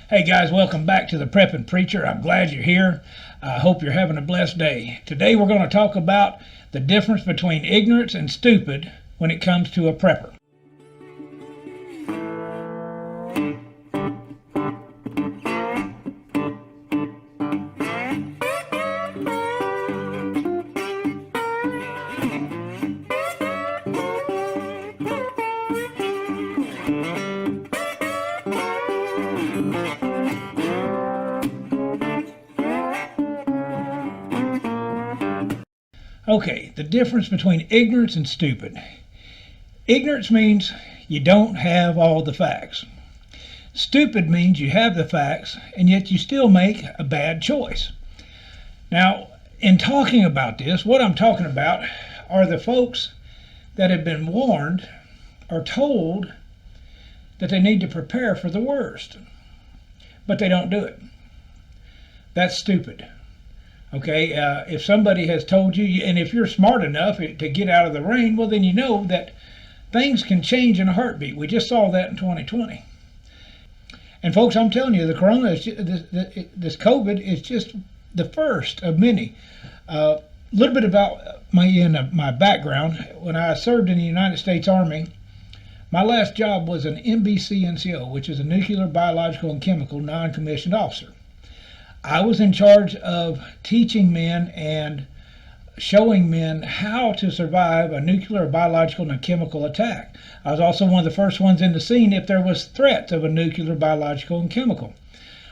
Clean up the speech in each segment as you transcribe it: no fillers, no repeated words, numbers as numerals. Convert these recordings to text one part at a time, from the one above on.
Hey guys, welcome back to the Preppin' Preacher. I'm glad you're here. I hope you're having a blessed day. Today we're going to talk about the difference between ignorance and stupid when it comes to a prepper. Okay, the difference between ignorance and stupid. Ignorance means you don't have all the facts. Stupid means you have the facts and yet you still make a bad choice. Now, in talking about this, what I'm talking about are the folks that have been warned or told that they need to prepare for the worst, but they don't do it. That's stupid. Okay, if somebody has told you, and if you're smart enough to get out of the rain, well, then you know that things can change in a heartbeat. We just saw that in 2020. And folks, I'm telling you, the corona, this COVID is just the first of many. A little bit about my background. When I served in the United States Army, my last job was an NBC-NCO, which is a nuclear, biological, and chemical non-commissioned officer. I was in charge of teaching men and showing men how to survive a nuclear, biological, and a chemical attack. I was also one of the first ones in the scene if there was threats of a nuclear, biological, and chemical.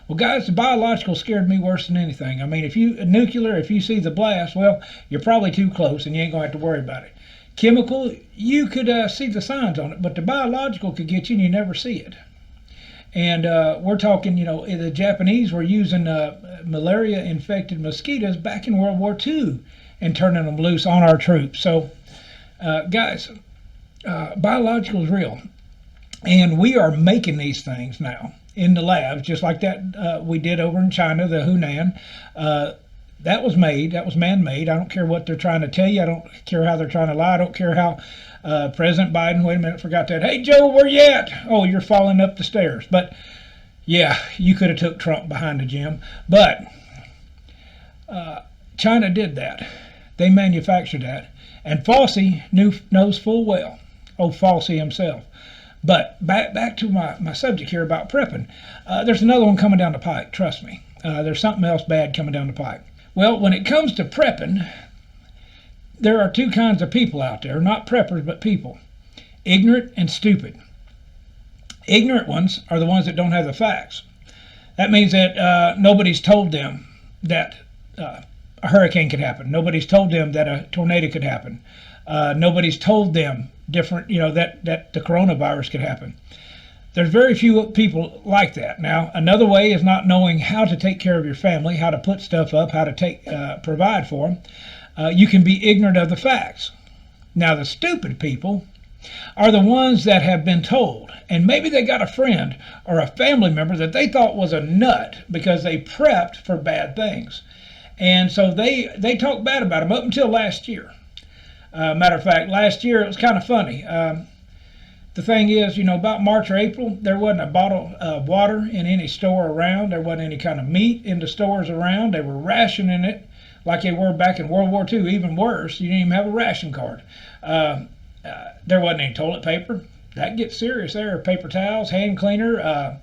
Well, guys, the biological scared me worse than anything. I mean, if you see the blast, well, you're probably too close and you ain't going to have to worry about it. Chemical, you could see the signs on it, but the biological could get you and you never see it. And we're talking, the Japanese were using malaria-infected mosquitoes back in World War II and turning them loose on our troops. So, guys, biological is real. And we are making these things now in the labs, just like that we did over in China, the Hunan. That was man-made. I don't care what they're trying to tell you. I don't care how they're trying to lie. I don't care how President Biden, wait a minute, forgot that. Hey, Joe, where you at? Oh, you're falling up the stairs. But, yeah, you could have took Trump behind the gym. But China did that. They manufactured that. And Fauci knows full well. Oh, Fauci himself. But back to my subject here about prepping. There's another one coming down the pike, trust me. There's something else bad coming down the pike. Well, when it comes to prepping, there are two kinds of people out there, not preppers, but people. Ignorant and stupid. Ignorant ones are the ones that don't have the facts. That means that nobody's told them that a hurricane could happen. Nobody's told them that a tornado could happen. Nobody's told them that the coronavirus could happen. There's very few people like that. Now, another way is not knowing how to take care of your family, how to put stuff up, how to provide for them. You can be ignorant of the facts. Now, the stupid people are the ones that have been told, and maybe they got a friend or a family member that they thought was a nut because they prepped for bad things. And so they talk bad about them up until last year. Matter of fact, last year it was kind of funny. The thing is, about March or April, there wasn't a bottle of water in any store around. There wasn't any kind of meat in the stores around. They were rationing it like they were back in World War II, even worse. You didn't even have a ration card. There wasn't any toilet paper. That gets serious there. Paper towels, hand cleaner,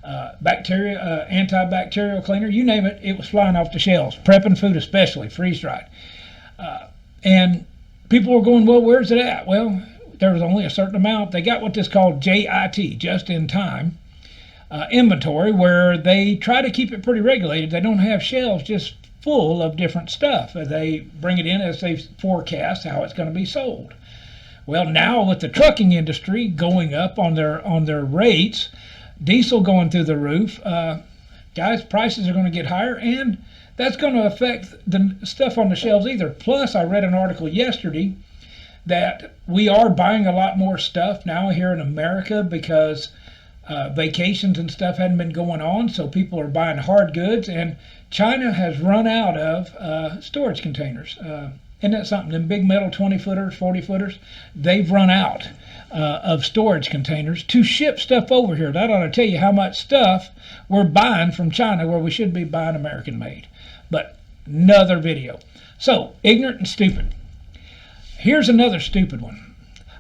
antibacterial cleaner, you name it, it was flying off the shelves. Prepping food especially, freeze-dried. And people were going, well, where's it at? Well, there was only a certain amount. They got what this called JIT, just in time, inventory, where they try to keep it pretty regulated. They don't have shelves just full of different stuff. They bring it in as they forecast how it's going to be sold. Well, now with the trucking industry going up on their rates, diesel going through the roof, guys, prices are going to get higher, and that's going to affect the stuff on the shelves either. Plus, I read an article yesterday that we are buying a lot more stuff now here in America because vacations and stuff hadn't been going on, so people are buying hard goods, and China has run out of storage containers. Isn't that something? Them big metal 20-footers, 40-footers, they've run out of storage containers to ship stuff over here. That ought to tell you how much stuff we're buying from China where we should be buying American made. But another video. So, ignorant and stupid. Here's another stupid one.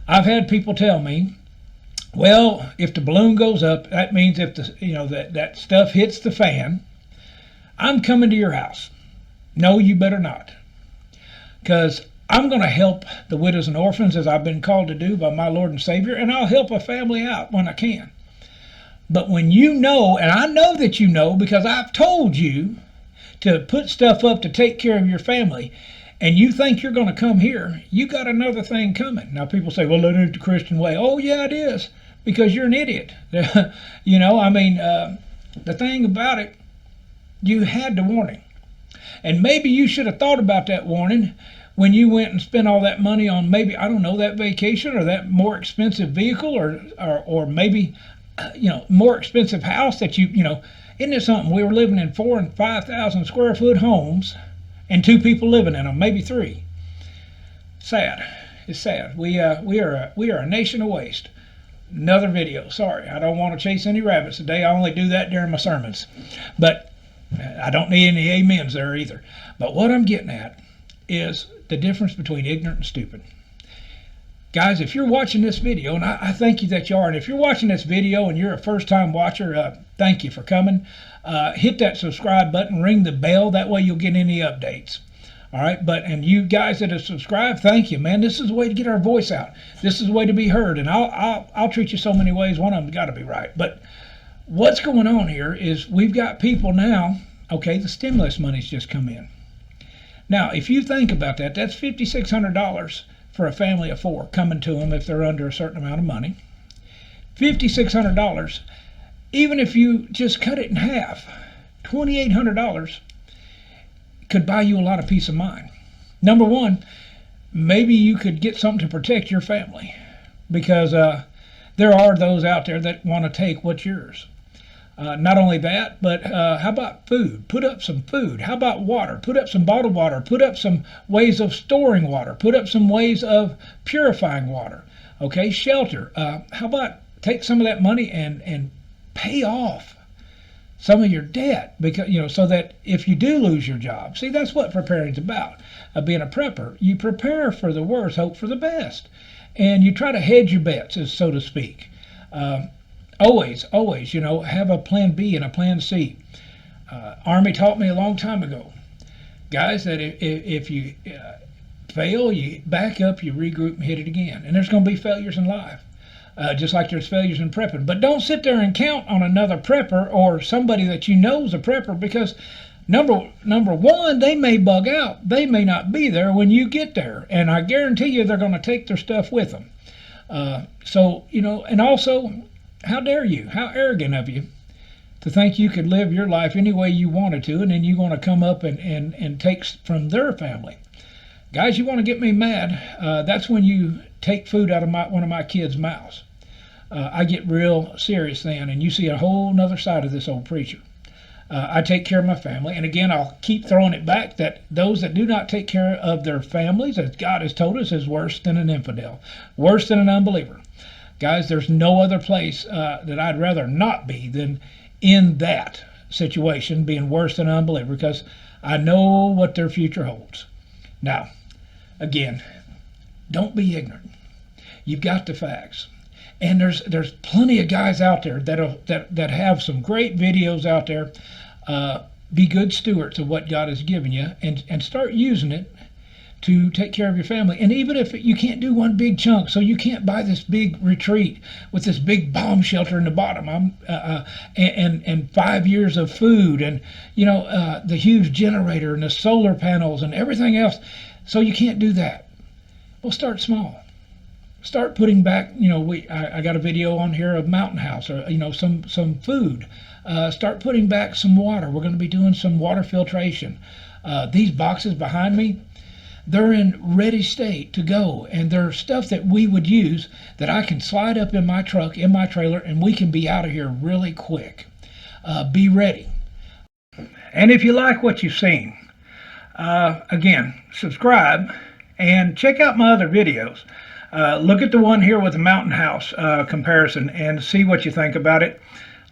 I've had people tell me, well, if the balloon goes up, that means if that stuff hits the fan, I'm coming to your house. No, you better not. Because I'm going to help the widows and orphans as I've been called to do by my Lord and Savior, and I'll help a family out when I can. But when you know, and I know that you know because I've told you to put stuff up to take care of your family, and you think you're going to come here, you got another thing coming. Now people say, well, that ain't the Christian way. Oh yeah, it is, because you're an idiot. The thing about it, you had the warning. And maybe you should have thought about that warning when you went and spent all that money on maybe, I don't know, that vacation or that more expensive vehicle or maybe, more expensive house that isn't it something? We were living in 4,000 and 5,000 square foot homes and 2 people living in them, maybe 3. Sad. It's sad. We are a nation of waste. Another video. Sorry, I don't want to chase any rabbits today. I only do that during my sermons. But I don't need any amens there either. But what I'm getting at is the difference between ignorant and stupid. Guys, if you're watching this video, and I thank you that you are, and if you're watching this video and you're a first-time watcher, thank you for coming. Hit that subscribe button, ring the bell, that way you'll get any updates. All right, and you guys that have subscribed, thank you, man. This is the way to get our voice out. This is the way to be heard, and I'll treat you so many ways. One of them's got to be right. But what's going on here is we've got people now, okay, the stimulus money's just come in. Now, if you think about that, that's $5,600 for a family of 4 coming to them if they're under a certain amount of money. $5,600, even if you just cut it in half, $2,800 could buy you a lot of peace of mind. Number one, maybe you could get something to protect your family because there are those out there that want to take what's yours. Not only that, but how about food? Put up some food. How about water? Put up some bottled water. Put up some ways of storing water. Put up some ways of purifying water. Okay, shelter. How about take some of that money and pay off some of your debt, because so that if you do lose your job, see, that's what preparing's about. Being a prepper, you prepare for the worst, hope for the best, and you try to hedge your bets, so to speak. Always, have a plan B and a plan C. Army taught me a long time ago, guys, that if you fail, you back up, you regroup, and hit it again. And there's going to be failures in life, just like there's failures in prepping. But don't sit there and count on another prepper or somebody that you know is a prepper, because number one, they may bug out. They may not be there when you get there, and I guarantee you they're going to take their stuff with them. And also, how dare you? How arrogant of you to think you could live your life any way you wanted to, and then you're going to come up and take from their family. Guys, you want to get me mad? That's when you take food out of one of my kids' mouths. I get real serious then, and you see a whole nother side of this old preacher. I take care of my family, and again, I'll keep throwing it back that those that do not take care of their families, as God has told us, is worse than an infidel, worse than an unbeliever. Guys, there's no other place that I'd rather not be than in that situation, being worse than an unbeliever, because I know what their future holds. Now, again, don't be ignorant. You've got the facts. And there's plenty of guys out there that have some great videos out there. Be good stewards of what God has given you, and start using it to take care of your family. And even if you can't do one big chunk, so you can't buy this big retreat with this big bomb shelter in the bottom, and 5 years of food, and the huge generator and the solar panels and everything else, so you can't do that. Well, start small. Start putting back, I got a video on here of Mountain House, or some food. Start putting back some water. We're going to be doing some water filtration. These boxes behind me, they're in ready state to go, and they're stuff that we would use that I can slide up in my truck, in my trailer, and we can be out of here really quick. Be ready. And if you like what you've seen, again, subscribe, And check out my other videos. Look at the one here with the mountain house comparison and see what you think about it.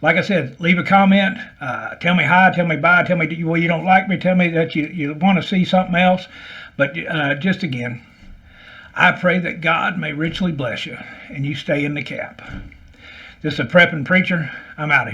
Like I said, leave a comment. Tell me hi, tell me bye, tell me you don't like me, tell me that you want to see something else. But just again, I pray that God may richly bless you and you stay in the cap. This is a prepping preacher. I'm out of here.